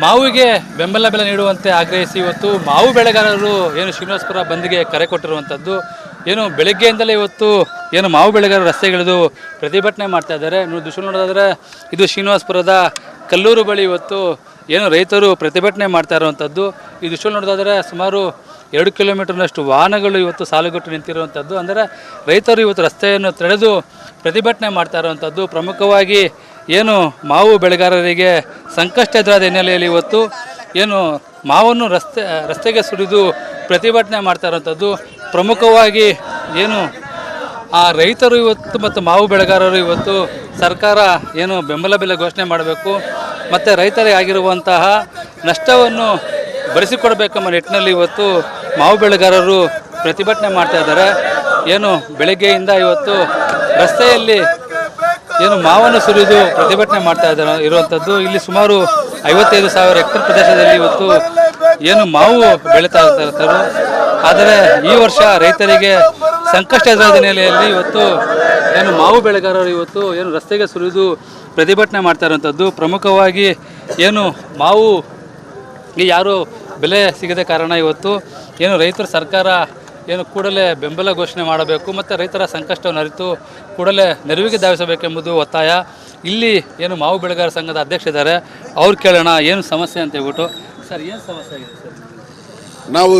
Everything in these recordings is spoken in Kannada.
ಮಾವಿಗೆ ಬೆಂಬಲ ಬೆಲೆ ನೀಡುವಂತೆ ಆಗ್ರಹಿಸಿ ಇವತ್ತು ಮಾವು ಬೆಳೆಗಾರರು ಏನು ಶ್ರೀನಿವಾಸಪುರ ಬಂದ್ಗೆ ಕರೆ ಕೊಟ್ಟಿರುವಂಥದ್ದು. ಏನು ಬೆಳಗ್ಗೆಯಿಂದಲೇ ಇವತ್ತು ಏನು ಮಾವು ಬೆಳೆಗಾರರು ರಸ್ತೆಗಿಳಿದು ಪ್ರತಿಭಟನೆ ಮಾಡ್ತಾ ಇದ್ದಾರೆ. ದೃಶ್ಯ ನೋಡೋದಾದರೆ ಇದು ಶ್ರೀನಿವಾಸಪುರದ ಕಲ್ಲೂರು ಬಳಿ ಇವತ್ತು ಏನು ರೈತರು ಪ್ರತಿಭಟನೆ ಮಾಡ್ತಾ ಇರುವಂಥದ್ದು. ಈ ದೃಶ್ಯ ನೋಡೋದಾದರೆ ಸುಮಾರು 2 ಕಿಲೋಮೀಟರ್ನಷ್ಟು ವಾಹನಗಳು ಇವತ್ತು ಸಾಲುಗಟ್ಟು ನಿಂತಿರುವಂಥದ್ದು. ಅಂದರೆ ರೈತರು ಇವತ್ತು ರಸ್ತೆಯನ್ನು ತಡೆದು ಪ್ರತಿಭಟನೆ ಮಾಡ್ತಾ ಇರುವಂಥದ್ದು. ಪ್ರಮುಖವಾಗಿ ಏನು ಮಾವು ಬೆಳೆಗಾರರಿಗೆ ಸಂಕಷ್ಟ ಎದುರಾದ ಹಿನ್ನೆಲೆಯಲ್ಲಿ ಇವತ್ತು ಏನು ಮಾವನ್ನು ರಸ್ತೆಗೆ ಸುರಿದು ಪ್ರತಿಭಟನೆ ಮಾಡ್ತಾ ಇರುವಂಥದ್ದು. ಪ್ರಮುಖವಾಗಿ ಏನು ಆ ರೈತರು ಇವತ್ತು ಮತ್ತು ಮಾವು ಬೆಳೆಗಾರರು ಇವತ್ತು ಸರ್ಕಾರ ಏನು ಬೆಂಬಲ ಬೆಲೆ ಘೋಷಣೆ ಮಾಡಬೇಕು ಮತ್ತು ರೈತರಿಗೆ ಆಗಿರುವಂತಹ ನಷ್ಟವನ್ನು ಭರಿಸಿಕೊಡಬೇಕೆಂಬ ನಿಟ್ಟಿನಲ್ಲಿ ಇವತ್ತು ಮಾವು ಬೆಳೆಗಾರರು ಪ್ರತಿಭಟನೆ ಮಾಡ್ತಾ ಇದ್ದಾರೆ. ಏನು ಬೆಳಗ್ಗೆಯಿಂದ ಇವತ್ತು ರಸ್ತೆಯಲ್ಲಿ ಏನು ಮಾವನ್ನು ಸುರಿದು ಪ್ರತಿಭಟನೆ ಮಾಡ್ತಾ ಇರುವಂಥದ್ದು. ಇಲ್ಲಿ ಸುಮಾರು 55,000 ಹೆಕ್ಟೇರ್ ಪ್ರದೇಶದಲ್ಲಿ ಇವತ್ತು ಏನು ಮಾವು ಬೆಳೀತಾ ಇರ್ತಾರೆ. ಆದರೆ ಈ ವರ್ಷ ರೈತರಿಗೆ ಸಂಕಷ್ಟ ಎದುರಾದ ಹಿನ್ನೆಲೆಯಲ್ಲಿ ಇವತ್ತು ಏನು ಮಾವು ಬೆಳೆಗಾರರು ಇವತ್ತು ಏನು ರಸ್ತೆಗೆ ಸುರಿದು ಪ್ರತಿಭಟನೆ ಮಾಡ್ತಾ ಇರುವಂಥದ್ದು. ಪ್ರಮುಖವಾಗಿ ಏನು ಮಾವು ಯಾರು ಬೆಲೆ ಸಿಗದೆ ಕಾರಣ ಇವತ್ತು ಏನು ರೈತರು ಸರ್ಕಾರ ಏನು ಕೂಡಲೇ ಬೆಂಬಲ ಘೋಷಣೆ ಮಾಡಬೇಕು ಮತ್ತು ರೈತರ ಸಂಕಷ್ಟವನ್ನು ಅರಿತು ಕೂಡಲೇ ನೆರವಿಗೆ ಧಾವಿಸಬೇಕೆಂಬುದು ಒತ್ತಾಯ. ಇಲ್ಲಿ ಏನು ಮಾವು ಬೆಳೆಗಾರ ಸಂಘದ ಅಧ್ಯಕ್ಷ ಇದ್ದಾರೆ, ಅವ್ರು ಕೇಳೋಣ ಏನು ಸಮಸ್ಯೆ ಅಂತ ಹೇಳ್ಬಿಟ್ಟು. ಸರ್, ಏನು ಸಮಸ್ಯೆ ಆಗಿದೆ ಸರ್? ನಾವು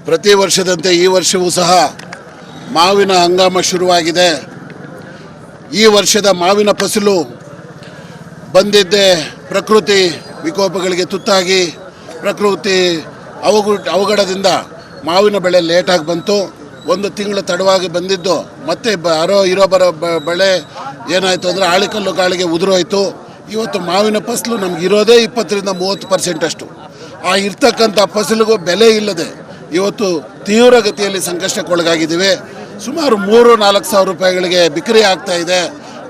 ಪ್ರತಿ ವರ್ಷದಂತೆ ಈ ವರ್ಷವೂ ಸಹ ಮಾವಿನ ಹಂಗಾಮ ಶುರುವಾಗಿದೆ. ಈ ವರ್ಷದ ಮಾವಿನ ಫಸಲು ಬಂದಿದ್ದೇ ಪ್ರಕೃತಿ ವಿಕೋಪಗಳಿಗೆ ತುತ್ತಾಗಿ ಪ್ರಕೃತಿ ಅವಘಡದಿಂದ ಮಾವಿನ ಬೆಳೆ ಲೇಟಾಗಿ ಬಂತು. 1 ತಿಂಗಳು ತಡವಾಗಿ ಬಂದಿದ್ದು ಮತ್ತೆ ಇರೋ ಬೆಳೆ ಏನಾಯಿತು ಅಂದರೆ ಆಳಿಕಲ್ಲು ಗಾಳಿಗೆ ಉದುರೋಯ್ತು. ಇವತ್ತು ಮಾವಿನ ಫಸಲು ನಮಗಿರೋದೇ 20-30% ಅಷ್ಟು. ಆ ಇರ್ತಕ್ಕಂಥ ಫಸಲಿಗೂ ಬೆಲೆ ಇಲ್ಲದೆ ಇವತ್ತು ತೀವ್ರಗತಿಯಲ್ಲಿ ಸಂಕಷ್ಟಕ್ಕೊಳಗಾಗಿದ್ದೀವಿ. ಸುಮಾರು 3-4 ಸಾವಿರ ರೂಪಾಯಿಗಳಿಗೆ ಬಿಕ್ರಿ ಆಗ್ತಾ ಇದೆ.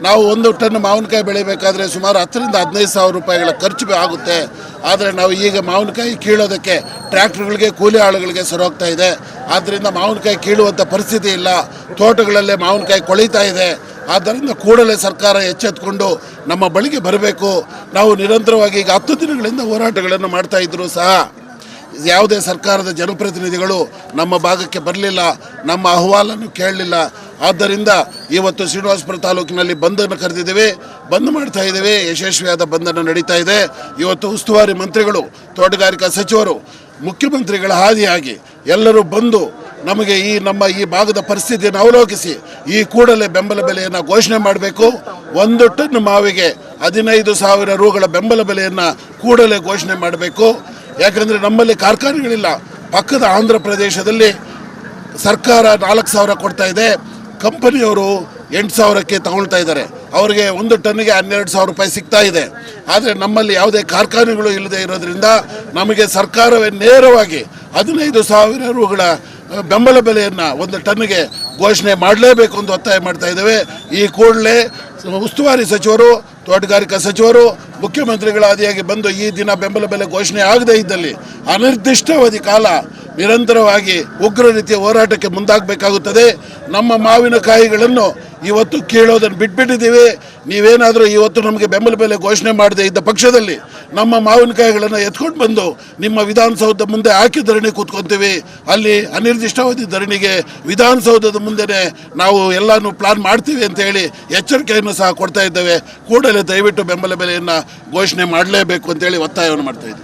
ನಾವು 1 ಟನ್ ಮಾವಿನಕಾಯಿ ಬೆಳಿಬೇಕಾದ್ರೆ ಸುಮಾರು 10,000-15,000 ರೂಪಾಯಿಗಳ ಖರ್ಚು ಆಗುತ್ತೆ. ಆದರೆ ನಾವು ಈಗ ಮಾವಿನಕಾಯಿ ಕೀಳೋದಕ್ಕೆ ಟ್ರ್ಯಾಕ್ಟರ್ಗಳಿಗೆ ಕೂಲಿ ಆಳುಗಳಿಗೆ ಸರೋಗ್ತಾ ಇದೆ. ಆದ್ದರಿಂದ ಮಾವಿನಕಾಯಿ ಕೀಳುವಂಥ ಪರಿಸ್ಥಿತಿ ಇಲ್ಲ. ತೋಟಗಳಲ್ಲೇ ಮಾವಿನಕಾಯಿ ಕೊಳೀತಾ ಇದೆ. ಆದ್ದರಿಂದ ಕೂಡಲೇ ಸರ್ಕಾರ ಎಚ್ಚೆತ್ತುಕೊಂಡು ನಮ್ಮ ಬಳಿಗೆ ಬರಬೇಕು. ನಾವು ನಿರಂತರವಾಗಿ ಈಗ 10 ದಿನಗಳಿಂದ ಹೋರಾಟಗಳನ್ನು ಮಾಡ್ತಾ ಇದ್ದರೂ ಸಹ ಯಾವುದೇ ಸರ್ಕಾರದ ಜನಪ್ರತಿನಿಧಿಗಳು ನಮ್ಮ ಭಾಗಕ್ಕೆ ಬರಲಿಲ್ಲ, ನಮ್ಮ ಅಹವಾಲನ್ನು ಕೇಳಲಿಲ್ಲ. ಆದ್ದರಿಂದ ಇವತ್ತು ಶ್ರೀನಿವಾಸಪುರ ತಾಲೂಕಿನಲ್ಲಿ ಬಂದನ್ನು ಕರೆದಿದ್ದೇವೆ, ಬಂದ್ ಮಾಡ್ತಾ ಇದ್ದೇವೆ. ಯಶಸ್ವಿಯಾದ ಬಂದನ್ನು ನಡೀತಾ ಇದೆ. ಇವತ್ತು ಉಸ್ತುವಾರಿ ಮಂತ್ರಿಗಳು, ತೋಟಗಾರಿಕಾ ಸಚಿವರು, ಮುಖ್ಯಮಂತ್ರಿಗಳ ಹಾದಿಯಾಗಿ ಎಲ್ಲರೂ ಬಂದು ನಮಗೆ ನಮ್ಮ ಈ ಭಾಗದ ಪರಿಸ್ಥಿತಿಯನ್ನು ಅವಲೋಕಿಸಿ ಈ ಕೂಡಲೇ ಬೆಂಬಲ ಬೆಲೆಯನ್ನು ಘೋಷಣೆ ಮಾಡಬೇಕು. 1 ಟನ್ ಮಾವಿಗೆ 15,000 ರೂಗಳ ಬೆಂಬಲ ಬೆಲೆಯನ್ನು ಕೂಡಲೇ ಘೋಷಣೆ ಮಾಡಬೇಕು. ಯಾಕಂದರೆ ನಮ್ಮಲ್ಲಿ ಕಾರ್ಖಾನೆಗಳಿಲ್ಲ. ಪಕ್ಕದ ಆಂಧ್ರ ಪ್ರದೇಶದಲ್ಲಿ ಸರ್ಕಾರ 4,000 ಕೊಡ್ತಾ ಇದೆ, ಕಂಪನಿಯವರು 8,000ಕ್ಕೆ ತಗೊಳ್ತಾ ಇದ್ದಾರೆ. ಅವರಿಗೆ 1 ಟನ್ನಿಗೆ 12,000 ರೂಪಾಯಿ ಸಿಗ್ತಾ ಇದೆ. ಆದರೆ ನಮ್ಮಲ್ಲಿ ಯಾವುದೇ ಕಾರ್ಖಾನೆಗಳು ಇಲ್ಲದೆ ಇರೋದ್ರಿಂದ ನಮಗೆ ಸರ್ಕಾರವೇ ನೇರವಾಗಿ 15,000 ರೂಗಳ ಬೆಂಬಲ ಬೆಲೆಯನ್ನು 1 ಟನ್ನಿಗೆ ಘೋಷಣೆ ಮಾಡಲೇಬೇಕು ಅಂತ ಒತ್ತಾಯ ಮಾಡ್ತಾ ಇದ್ದೇವೆ. ಈ ಕೂಡಲೇ ಉಸ್ತುವಾರಿ ಸಚಿವರು, ತೋಟಗಾರಿಕಾ ಸಚಿವರು, ಮುಖ್ಯಮಂತ್ರಿಗಳ ಆದಿಯಾಗಿ ಬಂದು ಈ ದಿನ ಬೆಂಬಲ ಬೆಲೆ ಘೋಷಣೆ ಆಗದೇ ಇದ್ದಲ್ಲಿ ಅನಿರ್ದಿಷ್ಟಾವಧಿ ಕಾಲ ನಿರಂತರವಾಗಿ ಉಗ್ರ ರೀತಿಯ ಹೋರಾಟಕ್ಕೆ ಮುಂದಾಗಬೇಕಾಗುತ್ತದೆ. ನಮ್ಮ ಮಾವಿನಕಾಯಿಗಳನ್ನು ಇವತ್ತು ಕೀಳೋದನ್ನು ಬಿಟ್ಬಿಟ್ಟಿದ್ದೀವಿ. ನೀವೇನಾದರೂ ಇವತ್ತು ನಮಗೆ ಬೆಂಬಲ ಬೆಲೆ ಘೋಷಣೆ ಮಾಡದೇ ಇದ್ದ ಪಕ್ಷದಲ್ಲಿ ನಮ್ಮ ಮಾವಿನಕಾಯಿಗಳನ್ನು ಎತ್ಕೊಂಡು ಬಂದು ನಿಮ್ಮ ವಿಧಾನಸೌಧದ ಮುಂದೆ ಹಾಕಿ ಧರಣಿ ಕೂತ್ಕೊತೀವಿ. ಅಲ್ಲಿ ಅನಿರ್ದಿಷ್ಟಾವಧಿ ಧರಣಿಗೆ ವಿಧಾನಸೌಧದ ಮುಂದೆನೇ ನಾವು ಎಲ್ಲನೂ ಪ್ಲಾನ್ ಮಾಡ್ತೀವಿ ಅಂತ ಹೇಳಿ ಎಚ್ಚರಿಕೆಯನ್ನು ಸಹ ಕೊಡ್ತಾ ಇದ್ದೇವೆ. ಕೂಡಲೇ ದಯವಿಟ್ಟು ಬೆಂಬಲ ಬೆಲೆಯನ್ನು ಘೋಷಣೆ ಮಾಡಲೇಬೇಕು ಅಂತೇಳಿ ಒತ್ತಾಯವನ್ನು ಮಾಡ್ತಾ ಇದ್ದೀವಿ.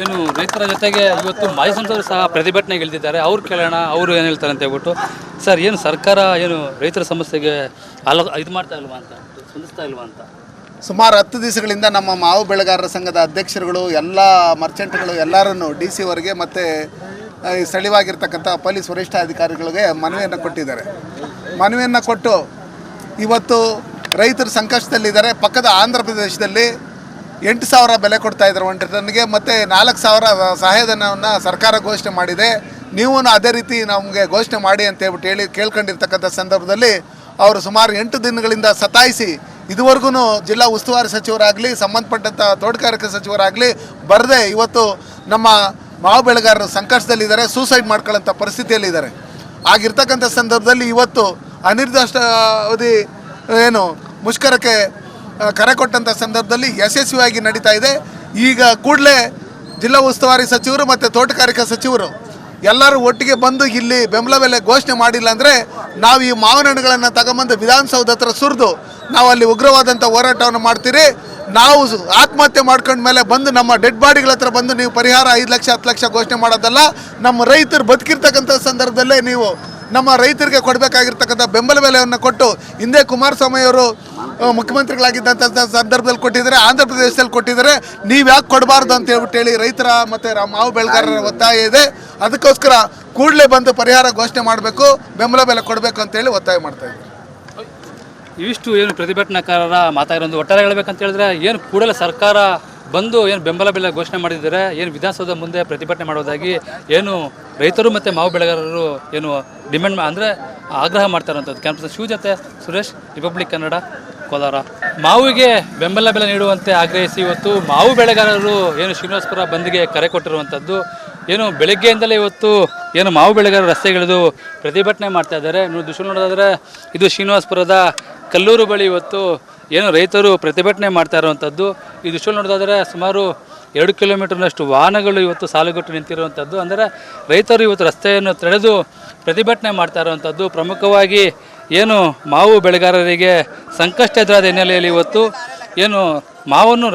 ಏನು ರೈತರ ಜೊತೆಗೆ ಇವತ್ತು ಮಾಜಿ ಸಂಸದರು ಸಹ ಪ್ರತಿಭಟನೆಗೆ ಇಳಿದಿದ್ದಾರೆ, ಅವ್ರು ಕೇಳೋಣ ಅವರು ಏನು ಹೇಳ್ತಾರೆ ಅಂತ ಹೇಳ್ಬಿಟ್ಟು. ಸರ್, ಏನು ಸರ್ಕಾರ ಏನು ರೈತರ ಸಮಸ್ಯೆಗೆ ಇದು ಮಾಡ್ತಾ ಇಲ್ವಾ ಅಂತ, ಸ್ಪಂದಿಸ್ತಾ ಇಲ್ವಾ ಅಂತ? ಸುಮಾರು 10 ದಿವಸಗಳಿಂದ ನಮ್ಮ ಮಾವು ಬೆಳೆಗಾರರ ಸಂಘದ ಅಧ್ಯಕ್ಷರುಗಳು, ಎಲ್ಲ ಮರ್ಚೆಂಟ್ಗಳು ಎಲ್ಲರನ್ನು DC ಅವರಿಗೆ ಮತ್ತು ಸ್ಥಳೀಯವಾಗಿರ್ತಕ್ಕಂಥ ಪೊಲೀಸ್ ವರಿಷ್ಠಾಧಿಕಾರಿಗಳಿಗೆ ಮನವಿಯನ್ನು ಕೊಟ್ಟಿದ್ದಾರೆ. ಮನವಿಯನ್ನು ಕೊಟ್ಟು ಇವತ್ತು ರೈತರು ಸಂಕಷ್ಟದಲ್ಲಿದ್ದಾರೆ. ಪಕ್ಕದ ಆಂಧ್ರ ಪ್ರದೇಶದಲ್ಲಿ 8,000 ಬೆಲೆ ಕೊಡ್ತಾ ಇದ್ದಾರೆ 1 ಟನ್ಗೆ, ಮತ್ತು 4,000 ಸಹಾಯಧನವನ್ನು ಸರ್ಕಾರ ಘೋಷಣೆ ಮಾಡಿದೆ. ನೀವು ಅದೇ ರೀತಿ ನಮಗೆ ಘೋಷಣೆ ಮಾಡಿ ಅಂತ ಹೇಳಿ ಕೇಳ್ಕೊಂಡಿರ್ತಕ್ಕಂಥ ಸಂದರ್ಭದಲ್ಲಿ ಅವರು ಸುಮಾರು 8 ದಿನಗಳಿಂದ ಸತಾಯಿಸಿ ಇದುವರೆಗೂ ಜಿಲ್ಲಾ ಉಸ್ತುವಾರಿ ಸಚಿವರಾಗಲಿ, ಸಂಬಂಧಪಟ್ಟಂಥ ತೋಟಗಾರಿಕಾ ಸಚಿವರಾಗಲಿ ಬರದೆ ಇವತ್ತು ನಮ್ಮ ಮಾವು ಬೆಳೆಗಾರರು ಸಂಕಷ್ಟದಲ್ಲಿದ್ದಾರೆ, ಸೂಸೈಡ್ ಮಾಡ್ಕೊಳ್ಳೋಂಥ ಪರಿಸ್ಥಿತಿಯಲ್ಲಿದ್ದಾರೆ. ಆಗಿರ್ತಕ್ಕಂಥ ಸಂದರ್ಭದಲ್ಲಿ ಇವತ್ತು ಅನಿರ್ದಿಷ್ಟಾವಧಿ ಮುಷ್ಕರಕ್ಕೆ ಕರೆ ಕೊಟ್ಟಂಥ ಸಂದರ್ಭದಲ್ಲಿ ಯಶಸ್ವಿಯಾಗಿ ನಡೀತಾ ಇದೆ. ಈಗ ಕೂಡಲೇ ಜಿಲ್ಲಾ ಉಸ್ತುವಾರಿ ಸಚಿವರು ಮತ್ತು ತೋಟಗಾರಿಕಾ ಸಚಿವರು ಎಲ್ಲರೂ ಒಟ್ಟಿಗೆ ಬಂದು ಇಲ್ಲಿ ಬೆಂಬಲ ಬೆಲೆ ಘೋಷಣೆ ಮಾಡಿಲ್ಲ ಅಂದರೆ ನಾವು ಈ ಮಾವಿನ ಹಣ್ಣುಗಳನ್ನು ತಗೊಂಬಂದು ವಿಧಾನಸೌಧ ಹತ್ರ ಸುರಿದು ನಾವು ಅಲ್ಲಿ ಉಗ್ರವಾದಂಥ ಹೋರಾಟವನ್ನು ಮಾಡ್ತೀರಿ. ನಾವು ಆತ್ಮಹತ್ಯೆ ಮಾಡ್ಕೊಂಡ ಮೇಲೆ ಬಂದು ನಮ್ಮ ಡೆಡ್ ಬಾಡಿಗಳ ಹತ್ರ ಬಂದು ನೀವು ಪರಿಹಾರ 5 ಲಕ್ಷ 10 ಲಕ್ಷ ಘೋಷಣೆ ಮಾಡೋದಲ್ಲ. ನಮ್ಮ ರೈತರು ಬದುಕಿರ್ತಕ್ಕಂಥ ಸಂದರ್ಭದಲ್ಲೇ ನೀವು ನಮ್ಮ ರೈತರಿಗೆ ಕೊಡಬೇಕಾಗಿರ್ತಕ್ಕಂಥ ಬೆಂಬಲ ಬೆಲೆಯನ್ನು ಕೊಟ್ಟು ಹಿಂದೆ ಕುಮಾರಸ್ವಾಮಿ ಅವರು ಮುಖ್ಯಮಂತ್ರಿಗಳಾಗಿದ್ದಂಥ ಸಂದರ್ಭದಲ್ಲಿ ಕೊಟ್ಟಿದ್ದಾರೆ, ಆಂಧ್ರ ಪ್ರದೇಶದಲ್ಲಿ ಕೊಟ್ಟಿದ್ದಾರೆ. ನೀವು ಯಾಕೆ ಕೊಡಬಾರ್ದು ಅಂತ ಹೇಳ್ಬಿಟ್ಟು ರೈತರ ಮತ್ತು ಮಾವು ಬೆಳೆಗಾರರ ಒತ್ತಾಯ ಇದೆ. ಅದಕ್ಕೋಸ್ಕರ ಕೂಡಲೇ ಬಂದು ಪರಿಹಾರ ಘೋಷಣೆ ಮಾಡಬೇಕು, ಬೆಂಬಲ ಬೆಲೆ ಕೊಡಬೇಕು ಅಂತೇಳಿ ಒತ್ತಾಯ ಮಾಡ್ತಾ ಇದ್ದೀವಿ. ಇವಿಷ್ಟು ಏನು ಪ್ರತಿಭಟನಾಕಾರರ ಮಾತಾಗಿರೋದು ಒಟ್ಟಾರೆ ಹೇಳ್ಬೇಕಂತ ಹೇಳಿದ್ರೆ ಏನು ಕೂಡಲೇ ಸರ್ಕಾರ ಬಂದು ಏನು ಬೆಂಬಲ ಬೆಲೆ ಘೋಷಣೆ ಮಾಡಿದ್ದಾರೆ, ಏನು ವಿಧಾನಸೌಧ ಮುಂದೆ ಪ್ರತಿಭಟನೆ ಮಾಡೋದಾಗಿ ಏನು ರೈತರು ಮತ್ತು ಮಾವು ಬೆಳೆಗಾರರು ಏನು ಡಿಮ್ಯಾಂಡ್ ಅಂದರೆ ಆಗ್ರಹ ಮಾಡ್ತಾರಂಥದ್ದು. ಕ್ಯಾಂಪಸ್ ಶಿವ ಜೊತೆ ಸುರೇಶ್, ರಿಪಬ್ಲಿಕ್ ಕನ್ನಡ, ಕೋಲಾರ. ಮಾವಿಗೆ ಬೆಂಬಲ ಬೆಲೆ ನೀಡುವಂತೆ ಆಗ್ರಹಿಸಿ ಇವತ್ತು ಮಾವು ಬೆಳೆಗಾರರು ಏನು ಶ್ರೀನಿವಾಸಪುರ ಬಂದ್ಗೆ ಕರೆ ಕೊಟ್ಟಿರುವಂಥದ್ದು. ಏನು ಬೆಳಗ್ಗೆಯಿಂದಲೇ ಇವತ್ತು ಏನು ಮಾವು ಬೆಳೆಗಾರರು ರಸ್ತೆಗಿಳಿದು ಪ್ರತಿಭಟನೆ ಮಾಡ್ತಾ ಇದ್ದಾರೆ. ನೀವು ದೃಶ್ಯ ನೋಡೋದಾದರೆ ಇದು ಶ್ರೀನಿವಾಸಪುರದ ಕಲ್ಲೂರು ಬಳಿ ಇವತ್ತು ಏನು ರೈತರು ಪ್ರತಿಭಟನೆ ಮಾಡ್ತಾ ಇರುವಂಥದ್ದು. ಈ ದೃಶ್ಯ ನೋಡೋದಾದರೆ ಸುಮಾರು 2 ಕಿಲೋಮೀಟರ್ನಷ್ಟು ವಾಹನಗಳು ಇವತ್ತು ಸಾಲುಗಟ್ಟು ನಿಂತಿರುವಂಥದ್ದು. ಅಂದರೆ ರೈತರು ಇವತ್ತು ರಸ್ತೆಯನ್ನು ತಡೆದು ಪ್ರತಿಭಟನೆ ಮಾಡ್ತಾ ಇರುವಂಥದ್ದು. ಪ್ರಮುಖವಾಗಿ ಏನು ಮಾವು ಬೆಳೆಗಾರರಿಗೆ ಸಂಕಷ್ಟ ಎದುರಾದ ಹಿನ್ನೆಲೆಯಲ್ಲಿ ಇವತ್ತು ಏನು ಮಾವನ್ನು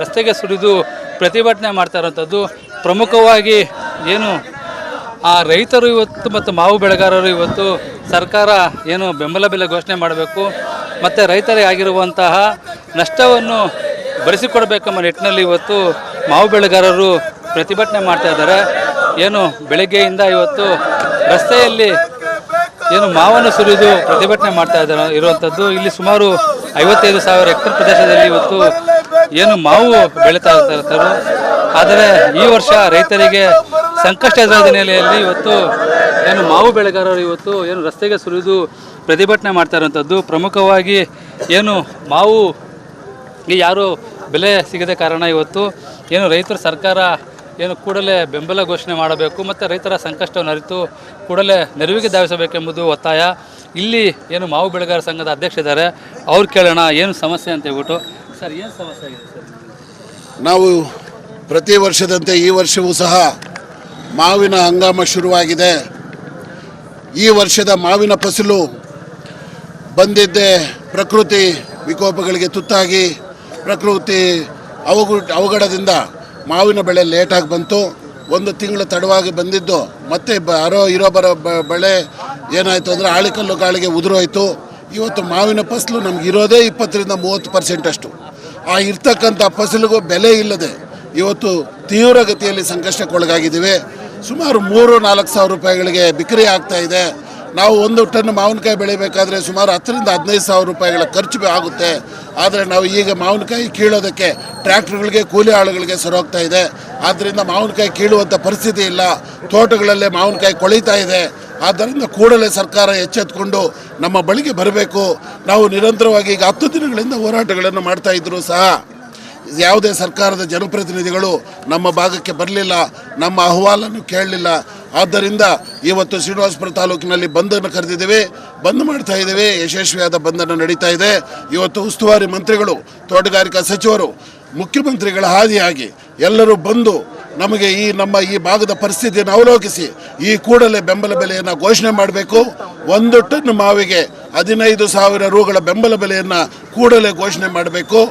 ರಸ್ತೆಗೆ ಸುರಿದು ಪ್ರತಿಭಟನೆ ಮಾಡ್ತಾ ಇರುವಂಥದ್ದು. ಪ್ರಮುಖವಾಗಿ ಏನು ಆ ರೈತರು ಇವತ್ತು ಮತ್ತು ಮಾವು ಬೆಳೆಗಾರರು ಇವತ್ತು ಸರ್ಕಾರ ಏನು ಬೆಂಬಲ ಬೆಲೆ ಘೋಷಣೆ ಮಾಡಬೇಕು ಮತ್ತು ರೈತರಿಗೆ ಆಗಿರುವಂತಹ ನಷ್ಟವನ್ನು ಭರಿಸಿಕೊಡಬೇಕೆಂಬ ನಿಟ್ಟಿನಲ್ಲಿ ಇವತ್ತು ಮಾವು ಬೆಳೆಗಾರರು ಪ್ರತಿಭಟನೆ ಮಾಡ್ತಾ ಇದ್ದಾರೆ. ಏನು ಬೆಳಗ್ಗೆಯಿಂದ ಇವತ್ತು ರಸ್ತೆಯಲ್ಲಿ ಏನು ಮಾವನ್ನು ಸುರಿದು ಪ್ರತಿಭಟನೆ ಮಾಡ್ತಾ ಇರುವಂಥದ್ದು. ಇಲ್ಲಿ ಸುಮಾರು 55,000 ಹೆಕ್ಟೇರ್ ಪ್ರದೇಶದಲ್ಲಿ ಇವತ್ತು ಏನು ಮಾವು ಬೆಳೀತಾ ಇರ್ತಾರೆ. ಆದರೆ ಈ ವರ್ಷ ರೈತರಿಗೆ ಸಂಕಷ್ಟ ಎದುರಾದ ಹಿನ್ನೆಲೆಯಲ್ಲಿ ಇವತ್ತು ಏನು ಮಾವು ಬೆಳೆಗಾರರು ಇವತ್ತು ಏನು ರಸ್ತೆಗೆ ಸುರಿದು ಪ್ರತಿಭಟನೆ ಮಾಡ್ತಾ ಇರುವಂಥದ್ದು. ಪ್ರಮುಖವಾಗಿ ಏನು ಮಾವು ಯಾರು ಬೆಲೆ ಸಿಗದ ಕಾರಣ ಇವತ್ತು ಏನು ರೈತರು ಸರ್ಕಾರ ಏನು ಕೂಡಲೇ ಬೆಂಬಲ ಘೋಷಣೆ ಮಾಡಬೇಕು ಮತ್ತು ರೈತರ ಸಂಕಷ್ಟವನ್ನು ಅರಿತು ಕೂಡಲೇ ನೆರವಿಗೆ ಧಾವಿಸಬೇಕೆಂಬುದು ಒತ್ತಾಯ. ಇಲ್ಲಿ ಏನು ಮಾವು ಬೆಳೆಗಾರ ಸಂಘದ ಅಧ್ಯಕ್ಷ ಇದ್ದಾರೆ, ಅವ್ರು ಕೇಳೋಣ ಏನು ಸಮಸ್ಯೆ ಅಂತ ಹೇಳ್ಬಿಟ್ಟು. ಸರ್, ಏನು ಸಮಸ್ಯೆ ಆಗಿದೆ ಸರ್? ನಾವು ಪ್ರತಿ ವರ್ಷದಂತೆ ಈ ವರ್ಷವೂ ಸಹ ಮಾವಿನ ಹಂಗಾಮ ಶುರುವಾಗಿದೆ. ಈ ವರ್ಷದ ಮಾವಿನ ಫಸಲು ಬಂದಿದ್ದೇ ಪ್ರಕೃತಿ ವಿಕೋಪಗಳಿಗೆ ತುತ್ತಾಗಿ ಪ್ರಕೃತಿ ಅವಘಡದಿಂದ ಮಾವಿನ ಬೆಳೆ ಲೇಟಾಗಿ ಬಂತು. 1 ತಿಂಗಳು ತಡವಾಗಿ ಬಂದಿದ್ದು ಮತ್ತೆ ಬೆಳೆ ಏನಾಯಿತು ಅಂದರೆ ಆಳಿಕಲ್ಲು ಗಾಳಿಗೆ ಉದುರೋಯ್ತು. ಇವತ್ತು ಮಾವಿನ ಫಸಲು ನಮ್ಗೆ ಇರೋದೇ 20-30% ಅಷ್ಟು. ಆ ಇರ್ತಕ್ಕಂಥ ಫಸಲಿಗೂ ಬೆಲೆ ಇಲ್ಲದೆ ಇವತ್ತು ತೀವ್ರಗತಿಯಲ್ಲಿ ಸಂಕಷ್ಟಕ್ಕೊಳಗಾಗಿದ್ದೀವಿ. ಸುಮಾರು 3-4 ಸಾವಿರ ರೂಪಾಯಿಗಳಿಗೆ ಬಿಕ್ರಿ ಆಗ್ತಾ ಇದೆ. ನಾವು 1 ಟನ್ ಮಾವಿನಕಾಯಿ ಬೆಳಿಬೇಕಾದ್ರೆ ಸುಮಾರು 10,000-15,000 ರೂಪಾಯಿಗಳ ಖರ್ಚು ಆಗುತ್ತೆ. ಆದರೆ ನಾವು ಈಗ ಮಾವಿನಕಾಯಿ ಕೀಳೋದಕ್ಕೆ ಟ್ರ್ಯಾಕ್ಟರ್ಗಳಿಗೆ ಕೂಲಿ ಆಳುಗಳಿಗೆ ಸರೋಗ್ತಾ ಇದೆ. ಆದ್ದರಿಂದ ಮಾವಿನಕಾಯಿ ಕೀಳುವಂಥ ಪರಿಸ್ಥಿತಿ ಇಲ್ಲ. ತೋಟಗಳಲ್ಲೇ ಮಾವಿನಕಾಯಿ ಕೊಳೀತಾ ಇದೆ. ಆದ್ದರಿಂದ ಕೂಡಲೇ ಸರ್ಕಾರ ಎಚ್ಚೆತ್ತುಕೊಂಡು ನಮ್ಮ ಬಳಿಗೆ ಬರಬೇಕು. ನಾವು ನಿರಂತರವಾಗಿ ಈಗ 10 ದಿನಗಳಿಂದ ಹೋರಾಟಗಳನ್ನು ಮಾಡ್ತಾ ಇದ್ದರೂ ಸಹ ಯಾವುದೇ ಸರ್ಕಾರದ ಜನಪ್ರತಿನಿಧಿಗಳು ನಮ್ಮ ಭಾಗಕ್ಕೆ ಬರಲಿಲ್ಲ, ನಮ್ಮ ಅಹವಾಲನ್ನು ಕೇಳಲಿಲ್ಲ. ಆದ್ದರಿಂದ ಇವತ್ತು ಶ್ರೀನಿವಾಸಪುರ ತಾಲೂಕಿನಲ್ಲಿ ಬಂದನ್ನು ಕರೆದಿದ್ದೇವೆ, ಬಂದ್ ಮಾಡ್ತಾ ಇದ್ದೇವೆ. ಯಶಸ್ವಿಯಾದ ಬಂದನ್ನು ನಡೀತಾ ಇದೆ. ಇವತ್ತು ಉಸ್ತುವಾರಿ ಮಂತ್ರಿಗಳು, ತೋಟಗಾರಿಕಾ ಸಚಿವರು, ಮುಖ್ಯಮಂತ್ರಿಗಳ ಹಾದಿಯಾಗಿ ಎಲ್ಲರೂ ಬಂದು ನಮಗೆ ನಮ್ಮ ಈ ಭಾಗದ ಪರಿಸ್ಥಿತಿಯನ್ನು ಅವಲೋಕಿಸಿ ಈ ಕೂಡಲೇ ಬೆಂಬಲ ಬೆಲೆಯನ್ನು ಘೋಷಣೆ ಮಾಡಬೇಕು. 1 ಟನ್ ಮಾವಿಗೆ 15,000 ರೂಗಳ ಬೆಂಬಲ ಬೆಲೆಯನ್ನು ಕೂಡಲೇ ಘೋಷಣೆ ಮಾಡಬೇಕು.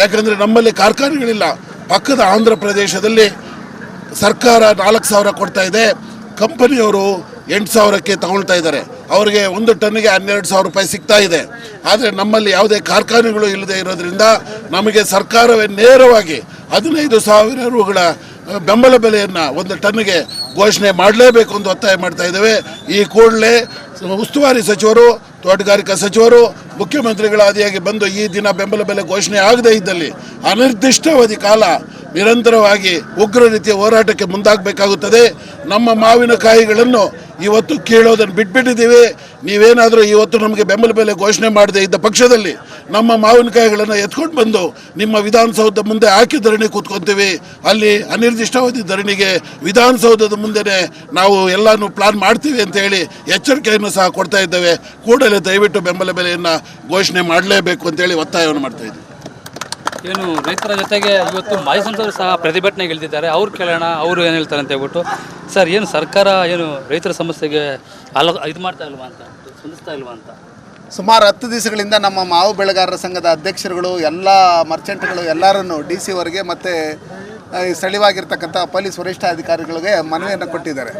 ಯಾಕಂದರೆ ನಮ್ಮಲ್ಲಿ ಕಾರ್ಖಾನೆಗಳಿಲ್ಲ. ಪಕ್ಕದ ಆಂಧ್ರ ಪ್ರದೇಶದಲ್ಲಿ ಸರ್ಕಾರ 4,000 ಕೊಡ್ತಾ ಇದೆ, ಕಂಪನಿಯವರು 8,000ಕ್ಕೆ ತಗೊಳ್ತಾ ಇದ್ದಾರೆ. ಅವರಿಗೆ 1 ಟನ್ನಿಗೆ 12,000 ರೂಪಾಯಿ ಸಿಗ್ತಾ ಇದೆ. ಆದರೆ ನಮ್ಮಲ್ಲಿ ಯಾವುದೇ ಕಾರ್ಖಾನೆಗಳು ಇಲ್ಲದೆ ಇರೋದ್ರಿಂದ ನಮಗೆ ಸರ್ಕಾರವೇ ನೇರವಾಗಿ 15,000 ರೂಗಳ ಬೆಂಬಲ ಬೆಲೆಯನ್ನು 1 ಟನ್ನಿಗೆ ಘೋಷಣೆ ಮಾಡಲೇಬೇಕು ಅಂತ ಒತ್ತಾಯ ಮಾಡ್ತಾ ಇದ್ದೇವೆ. ಈ ಕೂಡಲೇ ಉಸ್ತುವಾರಿ ಸಚಿವರು, ತೋಟಗಾರಿಕಾ ಸಚಿವರು, ಮುಖ್ಯಮಂತ್ರಿಗಳ ಆದಿಯಾಗಿ ಬಂದು ಈ ದಿನ ಬೆಂಬಲ ಬೆಲೆ ಘೋಷಣೆ ಆಗದೇ ಇದ್ದಲ್ಲಿ ಅನಿರ್ದಿಷ್ಟಾವಧಿ ಕಾಲ ನಿರಂತರವಾಗಿ ಉಗ್ರ ರೀತಿಯ ಹೋರಾಟಕ್ಕೆ ಮುಂದಾಗಬೇಕಾಗುತ್ತದೆ. ನಮ್ಮ ಮಾವಿನಕಾಯಿಗಳನ್ನು ಇವತ್ತು ಕೀಳೋದನ್ನು ಬಿಟ್ಬಿಟ್ಟಿದ್ದೀವಿ. ನೀವೇನಾದರೂ ಇವತ್ತು ನಮಗೆ ಬೆಂಬಲ ಬೆಲೆ ಘೋಷಣೆ ಮಾಡದೇ ಇದ್ದ ಪಕ್ಷದಲ್ಲಿ ನಮ್ಮ ಮಾವಿನಕಾಯಿಗಳನ್ನು ಎತ್ಕೊಂಡು ಬಂದು ನಿಮ್ಮ ವಿಧಾನಸೌಧ ಮುಂದೆ ಹಾಕಿ ಧರಣಿ ಕೂತ್ಕೊತೀವಿ. ಅಲ್ಲಿ ಅನಿರ್ದಿಷ್ಟಾವಧಿ ಧರಣಿಗೆ ವಿಧಾನಸೌಧದ ಮುಂದೆನೇ ನಾವು ಎಲ್ಲನೂ ಪ್ಲಾನ್ ಮಾಡ್ತೀವಿ ಅಂತ ಹೇಳಿ ಎಚ್ಚರಿಕೆಯನ್ನು ಸಹ ಕೊಡ್ತಾ ಇದ್ದೇವೆ. ಕೂಡಲೇ ದಯವಿಟ್ಟು ಬೆಂಬಲ ಬೆಲೆಯನ್ನು ಘೋಷಣೆ ಮಾಡಲೇಬೇಕು ಅಂತೇಳಿ ಒತ್ತಾಯವನ್ನು ಮಾಡ್ತಾ ಇದ್ದೀವಿ. ಏನು ರೈತರ ಜೊತೆಗೆ ಇವತ್ತು ಮಾಜಿ ಸಂಸದರು ಸಹ ಪ್ರತಿಭಟನೆಗೆ ಇಳಿದಿದ್ದಾರೆ. ಅವ್ರು ಕೇಳೋಣ ಅವರು ಏನು ಹೇಳ್ತಾರೆ ಅಂತ ಹೇಳ್ಬಿಟ್ಟು. ಸರ್, ಏನು ಸರ್ಕಾರ ಏನು ರೈತರ ಸಮಸ್ಯೆಗೆ ಇದು ಮಾಡ್ತಾ ಇಲ್ವಾ ಅಂತ, ಸ್ಪಂದಿಸ್ತಾ ಇಲ್ವಾ ಅಂತ? ಸುಮಾರು 10 ದಿವಸಗಳಿಂದ ನಮ್ಮ ಮಾವು ಬೆಳೆಗಾರರ ಸಂಘದ ಅಧ್ಯಕ್ಷರುಗಳು, ಎಲ್ಲ ಮರ್ಚೆಂಟ್ಗಳು ಎಲ್ಲರನ್ನು DC ವರೆಗೆ ಮತ್ತು ಸ್ಥಳೀಯವಾಗಿರ್ತಕ್ಕಂಥ ಪೊಲೀಸ್ ವರಿಷ್ಠಾಧಿಕಾರಿಗಳಿಗೆ ಮನವಿಯನ್ನು ಕೊಟ್ಟಿದ್ದಾರೆ.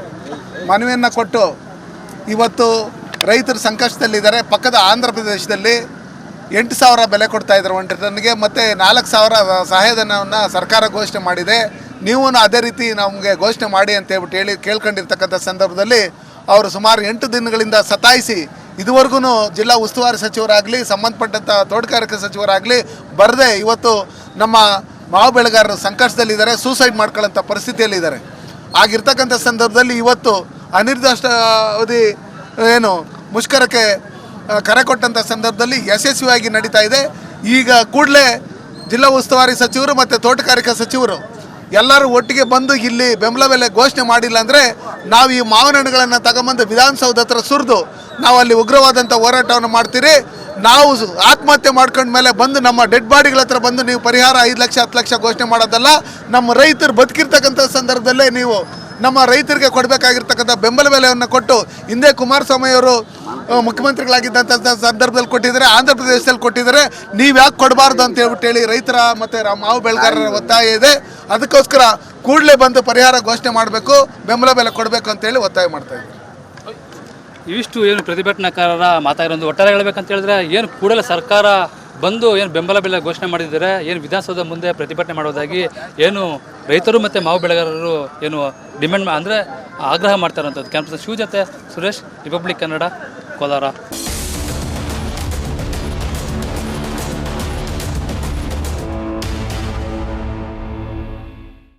ಮನವಿಯನ್ನು ಕೊಟ್ಟು ಇವತ್ತು ರೈತರು ಸಂಕಷ್ಟದಲ್ಲಿದ್ದಾರೆ. ಪಕ್ಕದ ಆಂಧ್ರ ಪ್ರದೇಶದಲ್ಲಿ 8,000 ಬೆಲೆ ಕೊಡ್ತಾ ಇದ್ದಾರೆ 1 ಟನ್ಗೆ, ಮತ್ತು 4,000 ಸಹಾಯಧನವನ್ನು ಸರ್ಕಾರ ಘೋಷಣೆ ಮಾಡಿದೆ. ನೀವು ಅದೇ ರೀತಿ ನಮಗೆ ಘೋಷಣೆ ಮಾಡಿ ಅಂತ ಹೇಳಿ ಕೇಳ್ಕೊಂಡಿರ್ತಕ್ಕಂಥ ಸಂದರ್ಭದಲ್ಲಿ ಅವರು ಸುಮಾರು 8 ದಿನಗಳಿಂದ ಸತಾಯಿಸಿ ಇದುವರೆಗೂ ಜಿಲ್ಲಾ ಉಸ್ತುವಾರಿ ಸಚಿವರಾಗಲಿ, ಸಂಬಂಧಪಟ್ಟಂಥ ತೋಟಗಾರಿಕೆ ಸಚಿವರಾಗಲಿ ಬರದೆ ಇವತ್ತು ನಮ್ಮ ಮಾವು ಬೆಳೆಗಾರರು ಸಂಕಷ್ಟದಲ್ಲಿದ್ದಾರೆ, ಸೂಸೈಡ್ ಮಾಡ್ಕೊಳ್ಳೋಂಥ ಪರಿಸ್ಥಿತಿಯಲ್ಲಿದ್ದಾರೆ. ಆಗಿರ್ತಕ್ಕಂಥ ಸಂದರ್ಭದಲ್ಲಿ ಇವತ್ತು ಅನಿರ್ದಿಷ್ಟ ಅವಧಿ ಮುಷ್ಕರಕ್ಕೆ ಕರೆ ಕೊಟ್ಟಂಥ ಸಂದರ್ಭದಲ್ಲಿ ಯಶಸ್ವಿಯಾಗಿ ನಡೀತಾ ಇದೆ. ಈಗ ಕೂಡಲೇ ಜಿಲ್ಲಾ ಉಸ್ತುವಾರಿ ಸಚಿವರು ಮತ್ತು ತೋಟಗಾರಿಕಾ ಸಚಿವರು ಎಲ್ಲರೂ ಒಟ್ಟಿಗೆ ಬಂದು ಇಲ್ಲಿ ಬೆಂಬಲ ಬೆಲೆ ಘೋಷಣೆ ಮಾಡಿಲ್ಲ ಅಂದರೆ ನಾವು ಈ ಮಾವಿನ ಹಣ್ಣುಗಳನ್ನು ತಗೊಂಬಂದು ವಿಧಾನಸೌಧ ಹತ್ರ ಸುರಿದು ನಾವು ಅಲ್ಲಿ ಉಗ್ರವಾದಂಥ ಹೋರಾಟವನ್ನು ಮಾಡ್ತೀರಿ. ನಾವು ಆತ್ಮಹತ್ಯೆ ಮಾಡ್ಕೊಂಡ್ಮೇಲೆ ಬಂದು ನಮ್ಮ ಡೆಡ್ ಬಾಡಿಗಳ ಹತ್ರ ಬಂದು ನೀವು ಪರಿಹಾರ 5 ಲಕ್ಷ 10 ಲಕ್ಷ ಘೋಷಣೆ ಮಾಡೋದಲ್ಲ. ನಮ್ಮ ರೈತರು ಬದುಕಿರ್ತಕ್ಕಂಥ ಸಂದರ್ಭದಲ್ಲೇ ನೀವು ನಮ್ಮ ರೈತರಿಗೆ ಕೊಡಬೇಕಾಗಿರ್ತಕ್ಕಂಥ ಬೆಂಬಲ ಬೆಲೆಯನ್ನು ಕೊಟ್ಟು, ಹಿಂದೆ ಕುಮಾರಸ್ವಾಮಿ ಅವರು ಮುಖ್ಯಮಂತ್ರಿಗಳಾಗಿದ್ದಂಥ ಸಂದರ್ಭದಲ್ಲಿ ಕೊಟ್ಟಿದ್ದಾರೆ, ಆಂಧ್ರ ಪ್ರದೇಶದಲ್ಲಿ ಕೊಟ್ಟಿದ್ದಾರೆ. ನೀವು ಯಾಕೆ ಕೊಡಬಾರ್ದು ಅಂತ ಹೇಳಿ ರೈತರ ಮತ್ತು ಮಾವು ಬೆಳೆಗಾರರ ಒತ್ತಾಯ ಇದೆ. ಅದಕ್ಕೋಸ್ಕರ ಕೂಡಲೇ ಬಂದು ಪರಿಹಾರ ಘೋಷಣೆ ಮಾಡಬೇಕು, ಬೆಂಬಲ ಬೆಲೆ ಕೊಡಬೇಕು ಅಂತೇಳಿ ಒತ್ತಾಯ ಮಾಡ್ತಾ ಇದ್ದೀವಿ. ಇವಿಷ್ಟು ಏನು ಪ್ರತಿಭಟನಾಕಾರರ ಮಾತಾಗಿರೋದು ಒಟ್ಟಾರೆ ಹೇಳ್ಬೇಕಂತ ಹೇಳಿದ್ರೆ, ಏನು ಕೂಡಲೇ ಸರ್ಕಾರ ಬಂದು ಏನು ಬೆಂಬಲ ಬೆಲೆ ಘೋಷಣೆ ಮಾಡಿದ್ದಾರೆ, ಏನು ವಿಧಾನಸೌಧ ಮುಂದೆ ಪ್ರತಿಭಟನೆ ಮಾಡೋದಾಗಿ ಏನು ರೈತರು ಮತ್ತು ಮಾವು ಬೆಳೆಗಾರರು ಏನು ಡಿಮ್ಯಾಂಡ್ ಅಂದರೆ ಆಗ್ರಹ ಮಾಡ್ತಾರಂಥದ್ದು. ಕ್ಯಾಂಪಸ್ ಶಿವ ಜೊತೆ ಸುರೇಶ್, ರಿಪಬ್ಲಿಕ್ ಕನ್ನಡ, ಕೋಲಾರ.